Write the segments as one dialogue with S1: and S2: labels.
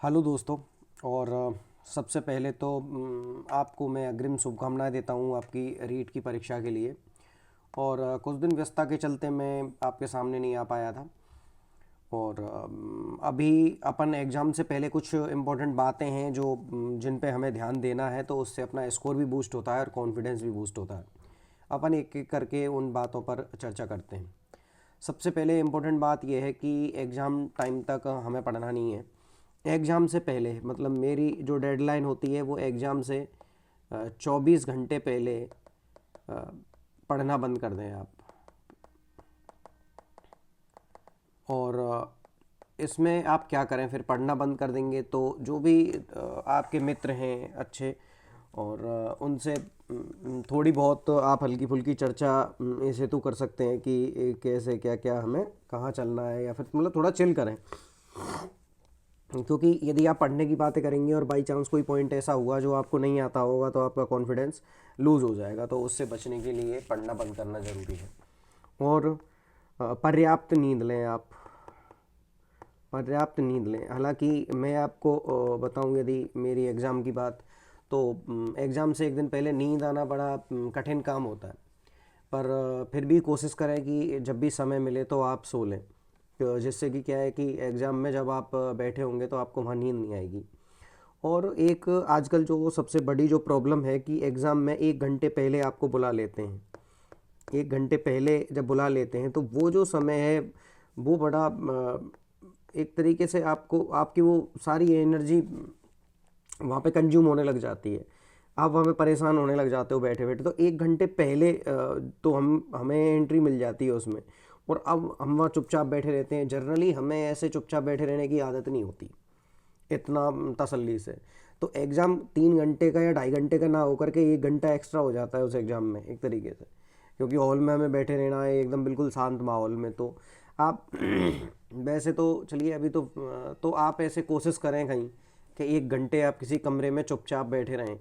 S1: Hello दोस्तों। और सबसे पहले तो आपको मैं अग्रिम शुभकामनाएं देता हूं आपकी रीट की परीक्षा के लिए। और कुछ दिन व्यस्तता के चलते मैं आपके सामने नहीं आ पाया था। और अभी अपन एग्ज़ाम से पहले कुछ इम्पोर्टेंट बातें हैं जो जिन पे हमें ध्यान देना है, तो उससे अपना स्कोर भी बूस्ट होता है और कॉन्फिडेंस भी बूस्ट होता है। अपन एक एक करके उन बातों पर चर्चा करते हैं। सबसे पहले इम्पोर्टेंट बात यह है कि एग्ज़ाम टाइम तक हमें पढ़ना नहीं है। एग्ज़ाम से पहले मतलब मेरी जो डेडलाइन होती है वो एग्ज़ाम से 24 घंटे पहले पढ़ना बंद कर दें आप। और इसमें आप क्या करें, फिर पढ़ना बंद कर देंगे तो जो भी आपके मित्र हैं अच्छे, और उनसे थोड़ी बहुत आप हल्की फुल्की चर्चा इस हेतु कर सकते हैं कि कैसे क्या क्या हमें कहाँ चलना है, या फिर मतलब थोड़ा चिल करें। क्योंकि यदि आप पढ़ने की बातें करेंगे और बाई चांस कोई पॉइंट ऐसा हुआ जो आपको नहीं आता होगा तो आपका कॉन्फिडेंस लूज़ हो जाएगा। तो उससे बचने के लिए पढ़ना बंद करना ज़रूरी है। और पर्याप्त नींद लें आप, पर्याप्त नींद लें। हालांकि मैं आपको बताऊं, यदि मेरी एग्ज़ाम की बात, तो एग्ज़ाम से एक दिन पहले नींद आना बड़ा कठिन काम होता है। पर फिर भी कोशिश करें कि जब भी समय मिले तो आप सो लें। जिससे कि क्या है कि एग्ज़ाम में जब आप बैठे होंगे तो आपको वहाँ नींद नहीं आएगी। और एक आजकल जो सबसे बड़ी जो प्रॉब्लम है कि एग्ज़ाम में 1 घंटे पहले आपको बुला लेते हैं। 1 घंटे पहले जब बुला लेते हैं तो वो जो समय है वो बड़ा एक तरीके से आपको आपकी वो सारी एनर्जी वहाँ पे कंज्यूम होने लग जाती है। आप वहाँ पे परेशान होने लग जाते हो बैठे बैठे। तो 1 घंटे पहले तो हमें एंट्री मिल जाती है उसमें, और अब हम वहाँ चुपचाप बैठे रहते हैं। जनरली हमें ऐसे चुपचाप बैठे रहने की आदत नहीं होती इतना तसल्ली से। तो एग्ज़ाम 3 घंटे का या 2.5 घंटे का ना होकर के 1 घंटा एक्स्ट्रा हो जाता है उस एग्ज़ाम में एक तरीके से, क्योंकि हॉल में हमें बैठे रहना है एकदम बिल्कुल शांत माहौल में। तो आप वैसे तो चलिए अभी तो आप ऐसे कोशिश करें कहीं कि 1 घंटे आप किसी कमरे में चुपचाप बैठे रहें।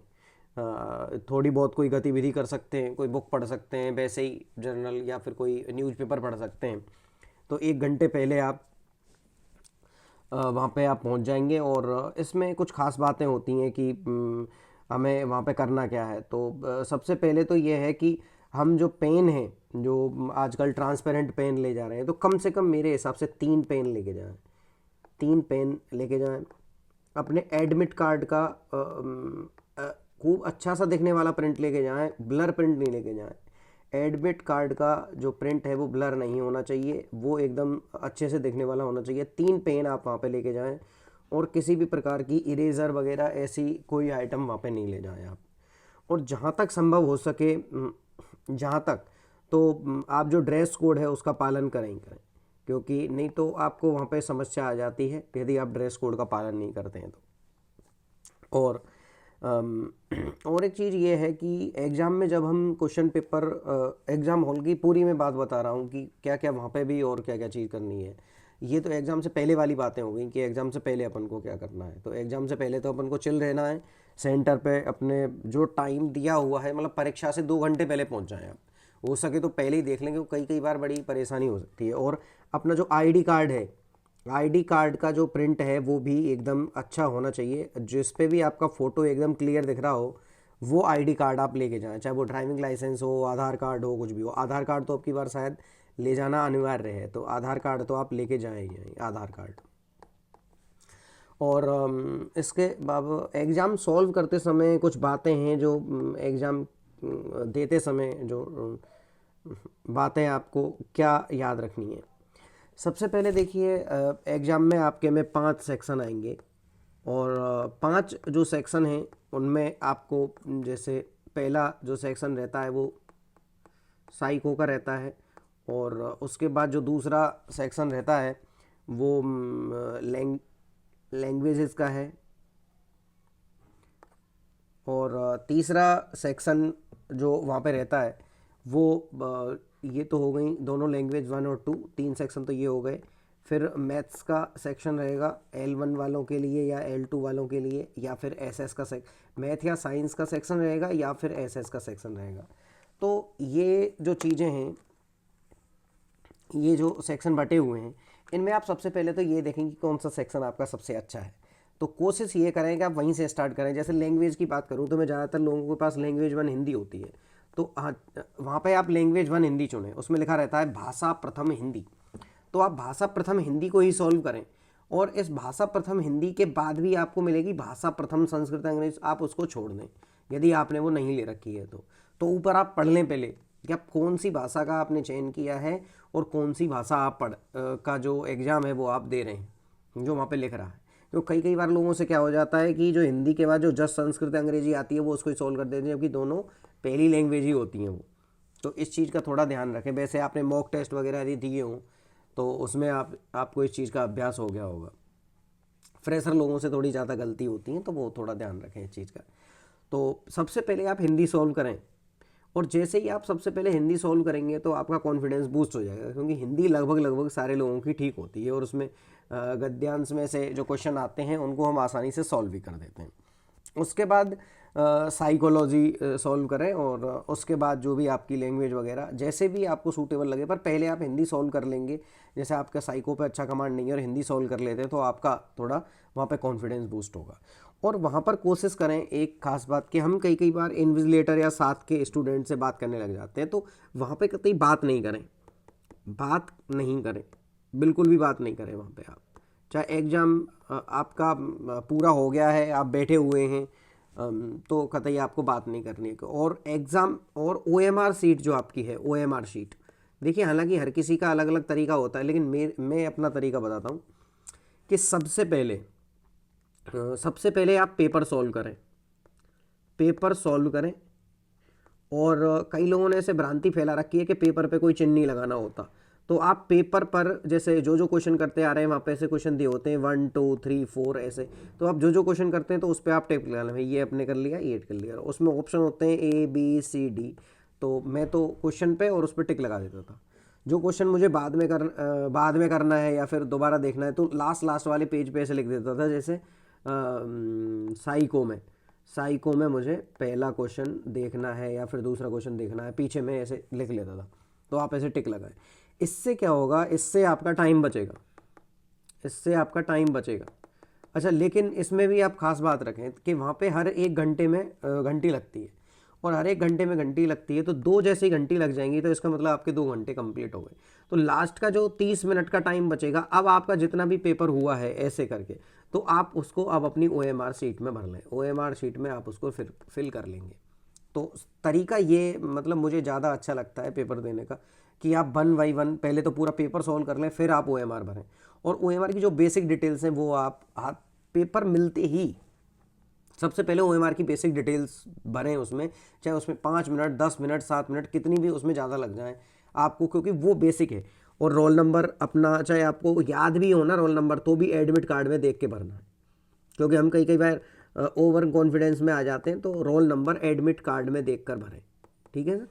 S1: थोड़ी बहुत कोई गतिविधि कर सकते हैं, कोई बुक पढ़ सकते हैं, वैसे ही जर्नल या फिर कोई न्यूज़पेपर पढ़ सकते हैं। तो 1 घंटे पहले आप वहाँ पे आप पहुँच जाएंगे। और इसमें कुछ ख़ास बातें होती हैं कि हमें वहाँ पे करना क्या है। तो सबसे पहले तो ये है कि हम जो पेन है, जो आजकल ट्रांसपेरेंट पेन ले जा रहे हैं, तो कम से कम मेरे हिसाब से 3 पेन लेके जाएं। 3 पेन लेके जाएं। अपने एडमिट कार्ड का खूब अच्छा सा दिखने वाला प्रिंट लेके जाएं, ब्लर प्रिंट नहीं लेके जाएं। एडमिट कार्ड का जो प्रिंट है वो ब्लर नहीं होना चाहिए, वो एकदम अच्छे से दिखने वाला होना चाहिए। 3 पेन आप वहाँ पे लेके जाएं, और किसी भी प्रकार की इरेज़र वगैरह ऐसी कोई आइटम वहाँ पे नहीं ले जाएं आप। और जहाँ तक संभव हो सके, जहाँ तक, तो आप जो ड्रेस कोड है उसका पालन करें ही करें, क्योंकि नहीं तो आपको वहाँ पे समस्या आ जाती है यदि आप ड्रेस कोड का पालन नहीं करते हैं तो। और अम, और एक चीज़ ये है कि एग्ज़ाम में जब हम क्वेश्चन पेपर, एग्ज़ाम हॉल की पूरी मैं बात बता रहा हूँ कि क्या क्या वहाँ पे भी और क्या क्या चीज़ करनी है। ये तो एग्ज़ाम से पहले वाली बातें हो गई कि एग्ज़ाम से पहले अपन को क्या करना है। तो एग्ज़ाम से पहले तो अपन को चिल रहना है। सेंटर पे अपने जो टाइम दिया हुआ है, मतलब परीक्षा से 2 घंटे पहले पहुँच जाएँ आप। हो सके तो पहले ही देख लेंगे, कई कई बार बड़ी परेशानी हो सकती है। और अपना जो आईडी कार्ड है, आईडी कार्ड का जो प्रिंट है वो भी एकदम अच्छा होना चाहिए, जिस पे भी आपका फ़ोटो एकदम क्लियर दिख रहा हो वो आईडी कार्ड आप लेके जाएं। चाहे वो ड्राइविंग लाइसेंस हो, आधार कार्ड हो, कुछ भी हो। आधार कार्ड तो आपकी बार शायद ले जाना अनिवार्य है, तो आधार कार्ड तो आप लेके जाएं ही, आधार कार्ड। और इसके बाद एग्ज़ाम सॉल्व करते समय कुछ बातें हैं जो एग्ज़ाम देते समय जो बातें आपको क्या याद रखनी है। सबसे पहले देखिए, एग्ज़ाम में आपके में 5 सेक्शन आएंगे, और 5 जो सेक्शन हैं उनमें आपको, जैसे पहला जो सेक्शन रहता है वो साइको का रहता है। और उसके बाद जो दूसरा सेक्शन रहता है वो लैंग्वेजेस का है। और तीसरा सेक्शन जो वहाँ पे रहता है वो ये तो हो गई दोनों लैंग्वेज 1 और 2, 3 सेक्शन तो ये हो गए। फिर मैथ्स का सेक्शन रहेगा L1 वालों के लिए या L2 वालों के लिए, या फिर SS का मैथ या साइंस का सेक्शन रहेगा, या फिर SS का सेक्शन रहेगा। तो ये जो चीज़ें हैं, ये जो सेक्शन बटे हुए हैं, इनमें आप सबसे पहले तो ये देखेंगे कि कौन सा सेक्शन आपका सबसे अच्छा है। तो कोशिश ये करें कि आप वहीं से स्टार्ट करें। जैसे लैंग्वेज की बात करूँ तो मैं ज़्यादातर लोगों के पास लैंग्वेज 1 हिंदी होती है, तो हाँ, वहाँ पे आप लैंग्वेज 1 हिंदी चुनें, उसमें लिखा रहता है भाषा प्रथम हिंदी। तो आप भाषा प्रथम हिंदी को ही सॉल्व करें, और इस भाषा प्रथम हिंदी के बाद भी आपको मिलेगी भाषा प्रथम संस्कृत अंग्रेजी, आप उसको छोड़ दें यदि आपने वो नहीं ले रखी है। तो ऊपर आप पढ़ लें पहले कि आप कौन सी भाषा का आपने चयन किया है और कौन सी भाषा आप का जो एग्ज़ाम है वो आप दे रहे हैं, जो वहाँ पे लिख रहा है। तो कई कई बार लोगों से क्या हो जाता है कि जो हिंदी के बाद जो जस्ट संस्कृत अंग्रेजी आती है वो उसको ही सॉल्व कर देते हैं, जबकि दोनों पहली लैंग्वेज ही होती हैं वो। तो इस चीज़ का थोड़ा ध्यान रखें। वैसे आपने मॉक टेस्ट वगैरह यदि दिए हों तो उसमें आपको इस चीज़ का अभ्यास हो गया होगा। फ्रेशर लोगों से थोड़ी ज़्यादा गलती होती है, तो वो थोड़ा ध्यान रखें इस चीज़ का। तो सबसे पहले आप हिंदी सॉल्व करें, और जैसे ही आप सबसे पहले हिंदी सॉल्व करेंगे तो आपका कॉन्फिडेंस बूस्ट हो जाएगा, क्योंकि हिंदी लगभग सारे लोगों की ठीक होती है, और उसमें गद्यांश में से जो क्वेश्चन आते हैं उनको हम आसानी से सॉल्व भी कर देते हैं। उसके बाद साइकोलॉजी सॉल्व करें, और उसके बाद जो भी आपकी लैंग्वेज वगैरह जैसे भी आपको सूटेबल लगे, पर पहले आप हिंदी सॉल्व कर लेंगे। जैसे आपका साइको पे अच्छा कमांड नहीं है और हिंदी सॉल्व कर लेते हैं, तो आपका थोड़ा वहाँ पे कॉन्फिडेंस बूस्ट होगा। और वहाँ पर कोशिश करें एक खास बात कि हम कई बार इन्विजिलेटर या साथ के स्टूडेंट से बात करने लग जाते हैं, तो वहाँ पे कतई बात नहीं करें, बिल्कुल भी बात नहीं करें वहाँ पे। आप चाहे एग्ज़ाम आपका पूरा हो गया है, आप बैठे हुए हैं, तो कतई आपको बात नहीं करनी है। और एग्ज़ाम और OMR शीट जो आपकी है, OMR शीट, देखिए हालांकि हर किसी का अलग अलग तरीका होता है, लेकिन मैं अपना तरीका बताता हूँ कि सबसे पहले आप पेपर सॉल्व करें। और कई लोगों ने ऐसे भ्रांति फैला रखी है कि पेपर पे कोई चिन्ह नहीं लगाना होता। तो आप पेपर पर जैसे जो क्वेश्चन करते आ रहे हैं वहाँ पे ऐसे क्वेश्चन दिए होते हैं 1 2 3 4 ऐसे, तो आप जो क्वेश्चन करते हैं तो उस पर आप टिक लगा लें, ये आपने कर लिया, ये कर लिया। उसमें ऑप्शन होते हैं ABCD, तो मैं तो क्वेश्चन पे और उस पर टिक लगा देता था। जो क्वेश्चन मुझे बाद में करना है या फिर दोबारा देखना है, तो लास्ट वाले पेज पे ऐसे लिख देता था। जैसे साइको में मुझे पहला क्वेश्चन देखना है या फिर दूसरा क्वेश्चन देखना है, पीछे में ऐसे लिख लेता था। तो आप ऐसे टिक लगाएं। इससे क्या होगा, इससे आपका टाइम बचेगा। अच्छा, लेकिन इसमें भी आप खास बात रखें कि वहाँ पे हर 1 घंटे में घंटी लगती है, और हर 1 घंटे में घंटी लगती है, तो 2 जैसे ही घंटी लग जाएंगी तो इसका मतलब आपके 2 घंटे कंप्लीट हो गए। तो लास्ट का जो 30 मिनट का टाइम बचेगा, अब आपका जितना भी पेपर हुआ है ऐसे करके, तो आप उसको अब अपनी OMR शीट में भर लें। OMR शीट में आप उसको फिर फिल कर लेंगे। तो तरीका ये मतलब मुझे ज़्यादा अच्छा लगता है पेपर देने का, कि आप 1 बाई 1 पहले तो पूरा पेपर सॉल्व कर लें, फिर आप OMR भरें। और OMR की जो बेसिक डिटेल्स हैं वो आप पेपर मिलते ही सबसे पहले OMR की बेसिक डिटेल्स भरें उसमें, चाहे उसमें 5 मिनट 10 मिनट 7 मिनट कितनी भी उसमें ज़्यादा लग जाए आपको, क्योंकि वो बेसिक है। और रोल नंबर अपना चाहे आपको याद भी हो ना रोल नंबर, तो भी एडमिट कार्ड में देख के भरना है, क्योंकि हम कई बार ओवर कॉन्फिडेंस में आ जाते हैं। तो रोल नंबर एडमिट कार्ड में देख कर भरें, ठीक है ना,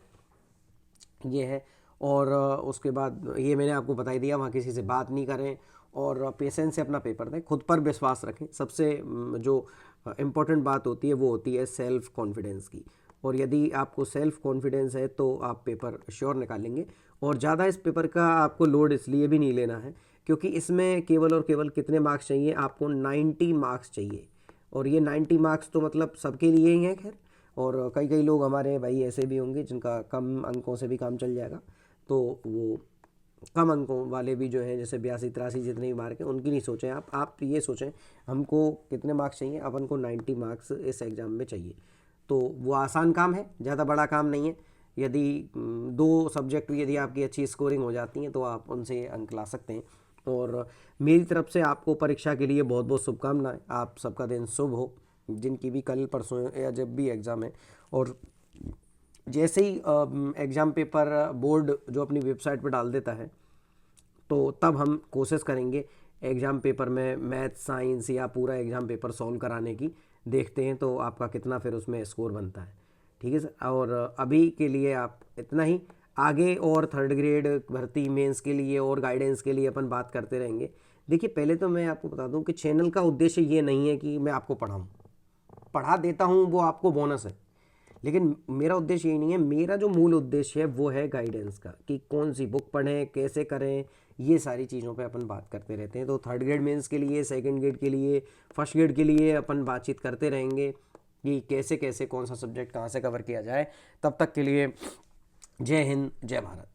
S1: ये है। और उसके बाद ये मैंने आपको बता ही दिया, वहाँ किसी से बात नहीं करें और पेशेंस से अपना पेपर दें, खुद पर विश्वास रखें। सबसे जो इम्पोर्टेंट बात होती है वो होती है सेल्फ कॉन्फिडेंस की, और यदि आपको सेल्फ कॉन्फिडेंस है तो आप पेपर श्योर निकालेंगे। और ज़्यादा इस पेपर का आपको लोड इसलिए भी नहीं लेना है क्योंकि इसमें केवल और केवल कितने मार्क्स चाहिए आपको, 90 मार्क्स चाहिए। और ये 90 मार्क्स तो मतलब सबके लिए ही हैं खैर, और कई लोग हमारे भाई ऐसे भी होंगे जिनका कम अंकों से भी काम चल जाएगा, तो वो कम अंकों वाले भी जो है जैसे 82 83 जितने भी मार्क हैं उनकी नहीं सोचें आप ये सोचें हमको कितने मार्क्स चाहिए, अपन को 90 मार्क्स इस एग्ज़ाम में चाहिए। तो वो आसान काम है, ज़्यादा बड़ा काम नहीं है। यदि 2 सब्जेक्ट यदि आपकी अच्छी स्कोरिंग हो जाती है तो आप उनसे अंक ला सकते हैं। और मेरी तरफ से आपको परीक्षा के लिए बहुत बहुत शुभकामनाएं। आप सबका दिन शुभ हो, जिनकी भी कल परसों या जब भी एग्ज़ाम है। और जैसे ही एग्ज़ाम पेपर बोर्ड जो अपनी वेबसाइट पर डाल देता है, तो तब हम कोशिश करेंगे एग्ज़ाम पेपर में मैथ साइंस या पूरा एग्ज़ाम पेपर सॉल्व कराने की। देखते हैं तो आपका कितना फिर उसमें स्कोर बनता है, ठीक है सर। और अभी के लिए आप इतना ही, आगे और 3rd ग्रेड भर्ती मेंस के लिए और गाइडेंस के लिए अपन बात करते रहेंगे। देखिए पहले तो मैं आपको बता दूं कि चैनल का उद्देश्य ये नहीं है कि मैं आपको पढ़ा देता हूं, वो आपको बोनस है, लेकिन मेरा उद्देश्य यही नहीं है। मेरा जो मूल उद्देश्य है वो है गाइडेंस का, कि कौन सी बुक पढ़ें, कैसे करें, ये सारी चीज़ों पे अपन बात करते रहते हैं। तो थर्ड ग्रेड मेंस के लिए, सेकंड ग्रेड के लिए, फर्स्ट ग्रेड के लिए अपन बातचीत करते रहेंगे कि कैसे कैसे कौन सा सब्जेक्ट कहाँ से कवर किया जाए। तब तक के लिए जय हिंद, जय भारत।